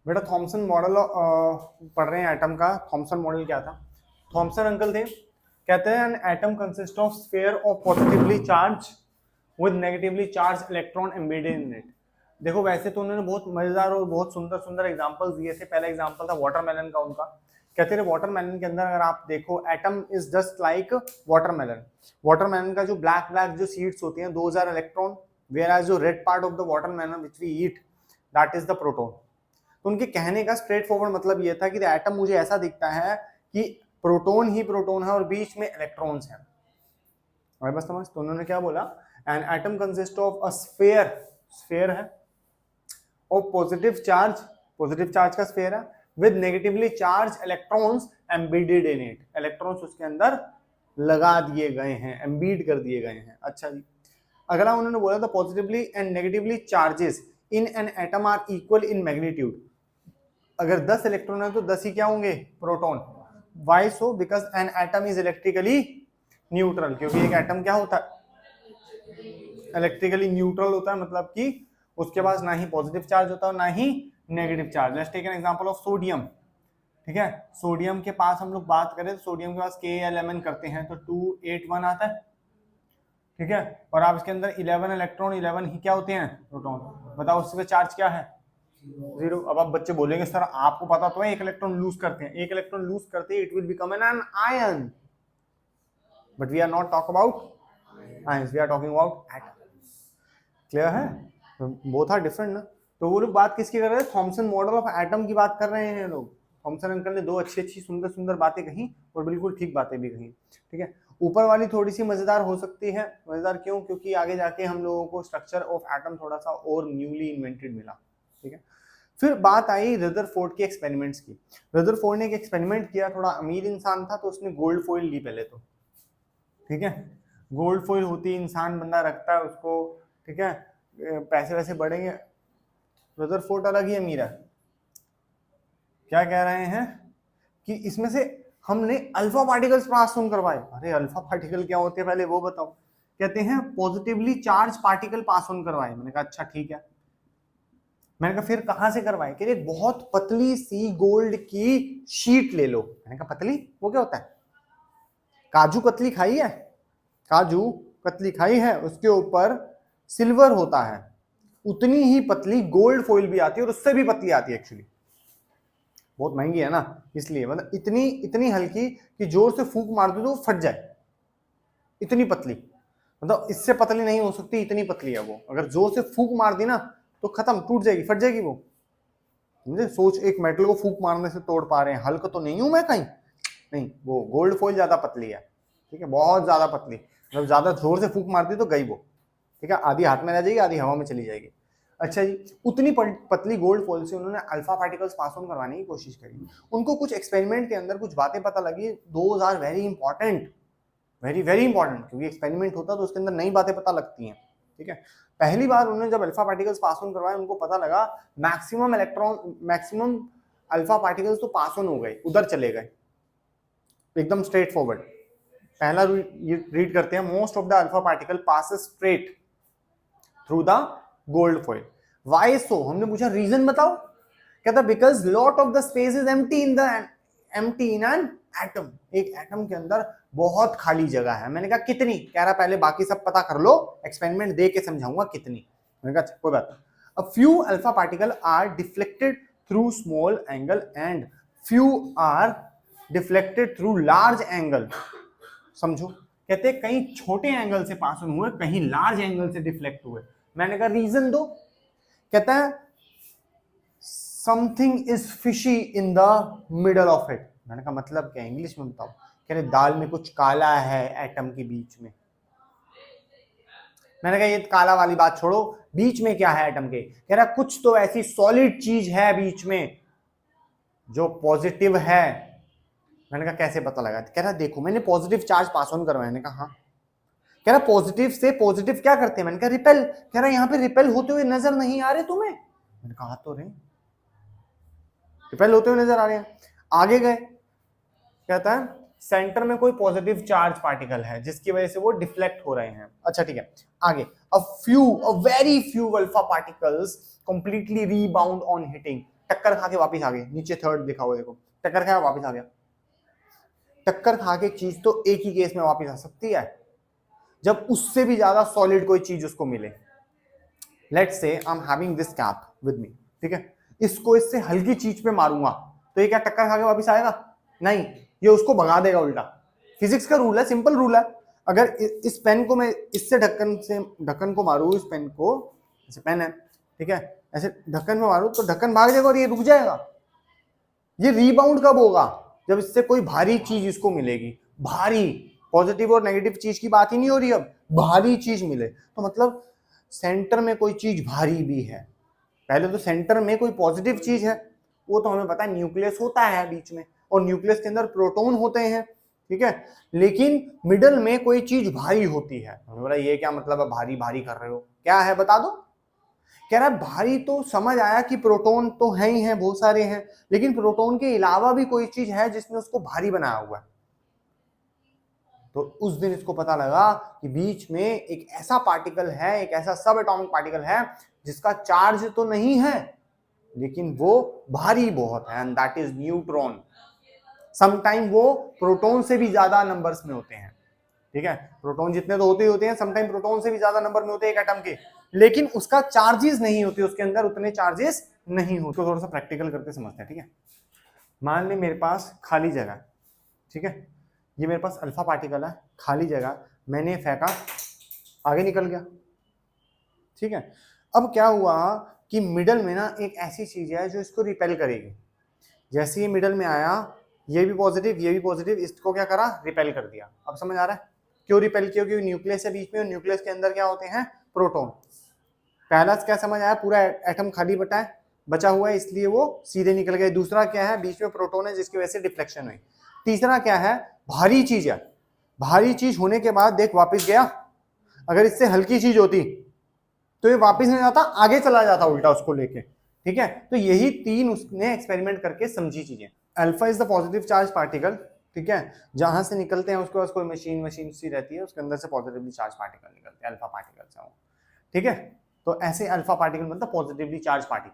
बेटा Thompson model पढ़ रहे हैं एटम का। थॉमसन मॉडल क्या था? थॉमसन अंकल थे, कहते हैं an atom consist of sphere of positively charge with negatively charge electron embedded in it. देखो वैसे तो उन्होंने बहुत मजेदार और बहुत सुंदर सुंदर एग्जांपल्स दिए थे। पहला एग्जांपल था वाटरमेलन का उनका। कहते थे वाटरमेलन के अंदर अगर आप देखो atom is just like watermelon. Watermelon का जो ब्लैक ब्लैक जो सीड्स होती हैं 2000 इलेक्ट्रॉन, वेयर एज जो red part of the watermelon which we eat that is the proton. तो उनके कहने का स्ट्रेट फॉरवर्ड मतलब ये था कि एटम मुझे ऐसा दिखता है कि प्रोटॉन ही प्रोटॉन है और बीच में इलेक्ट्रॉन्स हैं। और बस समझ। तो उन्होंने क्या बोला, an atom consist of a sphere, sphere है, ऑफ पॉजिटिव चार्ज का स्फीयर है, with negatively charge electrons embedded in it. Electrons उसके अंदर लगा दिए गए हैं, एम्बीड कर दिए गए हैं। अच्छा जी, अगला उन्होंने बोला था positively and negatively charges in an atom are equal in magnitude. अगर 10 इलेक्ट्रॉन है तो 10 ही क्या होंगे? Proton. Why so? Because an atom is electrically neutral, क्योंकि एक एटम क्या होता है? इलेक्ट्रिकली न्यूट्रल होता है, मतलब कि उसके पास ना ही पॉजिटिव चार्ज होता है ना ही negative charge. Let's take an example of sodium. ठीक है, सोडियम के पास हम लोग बात करें तो सोडियम के पास K करते हैं तो 281 आता है। ठीक है, और आप इसके अंदर 11 इलेक्ट्रॉन, 11 ही क्या होते हैं? प्रोटॉन। बताओ उसके चार्ज क्या है? 0। अब आप बच्चे बोलेंगे सर आपको पता तो है एक इलेक्ट्रॉन लूज करते हैं, एक इलेक्ट्रॉन लूज करते it will become an ion, but we are not talk about ions, we are talking about atom. Clear है? बोथ आर डिफरेंट ना। तो वो लोग बात किसकी कर रहे हैं? थॉमसन मॉडल ऑफ एटम की बात कर रहे हैं लोग। थॉमसन अंकल ने 2 अच्छी अच्छी सुंदर सुंदर बातें कही और बिल्कुल ठीक बातें भी कही। ठीक है, ऊपर वाली थोड़ी सी मजेदार हो सकती है। मजेदार क्यों? क्योंकि आगे जाके हम लोगों को स्ट्रक्चर ऑफ एटम थोड़ा सा और न्यूली इन्वेंटेड मिला। ठीक है, फिर बात आई रदरफोर्ड के एक्सपेरिमेंट्स की। रदरफोर्ड ने एक एक्सपेरिमेंट किया, थोड़ा अमीर इंसान था तो उसने गोल्ड फॉइल ली पहले तो। ठीक है, गोल्ड फॉइल होती है, इंसान बंदा रखता है उसको। ठीक है, पैसे वैसे बढ़ेंगे। रदरफोर्ड अलग ही अमीर है। क्या कह रहे हैं कि इसमें से हमने अल्फा पार्टिकल्स पास ऑन करवाए। अरे अल्फा पार्टिकल क्या होते हैं पहले वो बताओ। कहते हैं positively charge particle pass on करवाए। मैंने कहा अच्छा ठीक है। मैंने कहा फिर कहां से करवाए? कह रहे बहुत पतली सी गोल्ड की शीट ले लो। मैंने कहा पतली? वो क्या होता है? काजू कतली खाई है? काजू कतली खाई है, उसके ऊपर सिल्वर होता है, उतनी ही पतली गोल्ड फॉइल भी आती है और उससे भी पतली आती है एक्चुअली। बहुत महंगी है ना, इसलिए मतलब इतनी इतनी हल्की कि जोर से फूंक मार दो तो फट जाए, इतनी पतली। मतलब इससे पतली नहीं हो सकती, इतनी पतली है वो। अगर जोर से फूंक मार दी ना तो खत्म, टूट जाएगी, फट जाएगी वो। समझे? सोच, एक मेटल को फूंक मारने से तोड़ पा रहे हैं, हल्का तो नहीं हूं मैं कहीं, नहीं। वो गोल्ड फॉइल ज्यादा पतली है। ठीक है, बहुत ज्यादा पतली, मतलब ज्यादा जोर से फूंक मार दी तो गई वो। ठीक है, आधी हाथ में रह जाएगी, आधी हवा में चली जाएगी। अच्छा जी, उतनी पतली गोल्ड फॉइल से उन्होंने अल्फा पार्टिकल्स पास ऑन करवाने की कोशिश करी। उनको कुछ एक्सपेरिमेंट के अंदर कुछ बातें पता लगी। Those are very important, very very important, क्योंकि एक्सपेरिमेंट होता है तो उसके अंदर नई बातें पता लगती हैं। ठीक है, पहली बार उन्होंने जब अल्फा पार्टिकल्स पास ऑन करवाए उनको पता लगा मैक्सिमम अल्फा पार्टिकल्स तो पास ऑन हो गए, उधर चले गए, एकदम स्ट्रेट फॉरवर्ड। पहला रीड करते हैं, most of the alpha particle passes straight through the gold foil. Why so? हमने पूछा रीजन बताओ। कहता because lot of the space is empty in an atom. एक एटम के अंदर बहुत खाली जगह है। मैंने कहा कितनी? कह रहा पहले बाकी सब पता कर लो, एक्सपेरिमेंट दे के समझाऊंगा कितनी। मैंने कहा कोई बात नहीं। A few alpha particle are deflected through small angle and few are deflected through large angle. समझो, कहते कहीं छोटे एंगल से पास ऑन हुए, कहीं लार्ज एंगल से डिफ्लेक्ट हुए। मैंने कहा रीजन दो। कहता है something is fishy in the middle of it. मैंने कहा मतलब क्या? इंग्लिश में बताओ। कह रहे दाल में कुछ काला है एटम के बीच में। मैंने कहा ये काला वाली बात छोड़ो, बीच में क्या है एटम के? कह रहा कुछ तो ऐसी सॉलिड चीज है बीच में जो पॉजिटिव है। मैंने कहा कैसे पता लगा? कह रहा देखो मैंने पॉजिटिव चार्ज पास ऑन करवाया। मैंने कहा हाँ। कह रहा पॉजिटिव से पॉजिटिव क्या करते हैं? मैंने कहा रिपेल। कह रहा यहाँ पे रिपेल होते हुए नजर नहीं आ रहे तुम्हें? मैंने कहा तो रहे, रिपेल होते हुए नजर आ रहे हैं। आगे गए, कहता है सेंटर में कोई पॉजिटिव चार्ज पार्टिकल है जिसकी वजह से वो डिफ्लेक्ट हो रहे हैं। अच्छा ठीक है, आगे a very few alpha particles completely rebound on hitting. टक्कर खा के वापिस आ गए, नीचे थर्ड लिखा हुआ देखो, टक्कर खाया वापिस आ गया। टक्कर खा के चीज तो एक ही केस में वापिस आ सकती है, जब उससे भी ज्यादा सॉलिड कोई चीज उसको मिले। Let's say I am having this cap with me, ठीक है, इसको इससे हल्की चीज पे मारूंगा तो ये क्या टक्कर खा के वापिस आएगा? नहीं, ये उसको भगा देगा उल्टा। फिजिक्स का रूल है, सिंपल रूल है। अगर इस पेन को मैं इससे ढक्कन को मारूं, इस पेन को, जैसे पेन है, ठीक है, ऐसे ढक्कन में मारूं तो ढक्कन भाग जाएगा और ये रुक जाएगा। ये रीबाउंड कब होगा? जब इससे कोई भारी चीज इसको मिलेगी। भारी, पॉजिटिव और नेगेटिव चीज की बात ही नहीं हो रही, अब भारी चीज मिले तो मतलब सेंटर में कोई चीज भारी भी है। पहले तो सेंटर में कोई पॉजिटिव चीज है, वो तो हमें पता है, न्यूक्लियस होता है बीच में और न्यूक्लियस के अंदर प्रोटॉन होते हैं, ठीक है, लेकिन मिडल में कोई चीज भारी होती है। बोला ये क्या मतलब है भारी भारी कर रहे हो, क्या है बता दो? कह रहा है भारी तो समझ आया कि प्रोटॉन तो है ही है, बहुत सारे हैं, लेकिन प्रोटॉन के अलावा भी कोई चीज है जिसने उसको भारी बनाया हुआ है। तो उस दिन इसको पता लगा कि बीच में एक ऐसा पार्टिकल है, एक ऐसा सब एटॉमिक पार्टिकल है जिसका चार्ज तो नहीं है लेकिन वो भारी बहुत है, and that is neutron. Sometime वो प्रोटॉन से भी ज्यादा नंबर्स में होते हैं, ठीक है, प्रोटॉन जितने तो होते ही होते हैं, समटाइम प्रोटॉन से भी ज्यादा नंबर में होते हैं एक एटम के, लेकिन उसका चार्जेस नहीं होते, उसके अंदर उतने चार्जेस नहीं होते। तो थोड़ा सा प्रैक्टिकल करके समझते हैं, ठीक है। मान ले मेरे पास खाली जगह, ठीक है, ये मेरे पास अल्फा पार्टिकल है, खाली जगह, मैंने फेंका, आगे निकल गया, ठीक है। अब क्या हुआ कि मिडल में ना एक ऐसी चीज है जो इसको रिपेल करेगी। जैसे ये मिडल में आया, ये भी पॉजिटिव, ये भी पॉजिटिव, इसको क्या करा? रिपेल कर दिया। अब समझ आ रहा है क्यों रिपेल किया? क्योंकि न्यूक्लियस है बीच में और न्यूक्लियस के अंदर क्या होते हैं? प्रोटॉन। पहला क्या समझ आया? पूरा एटम खाली बचा हुआ है इसलिए वो सीधे निकल गए। दूसरा क्या है? बीच में प्रोटॉन है जिसकी वजह से डिफ्लेक्शन हुई। तीसरा क्या है? भारी चीज है। भारी चीज होने के बाद देख वापिस गया। अगर इससे हल्की चीज होती तो ये वापिस नहीं जाता, आगे चला जाता उल्टा उसको लेके, ठीक है। तो यही तीन उसने एक्सपेरिमेंट करके समझी चीजें। Alpha is the positive charge particle, ठीक है, जहां से निकलते हैं उसके पास कोई मशीन सी रहती है, उसके अंदर से पॉजिटिवली चार्ज पार्टिकल निकलते हैं, अल्फा पार्टिकल से, ठीक है। तो ऐसे अल्फा पार्टिकल मतलब पॉजिटिवली चार्ज पार्टिकल।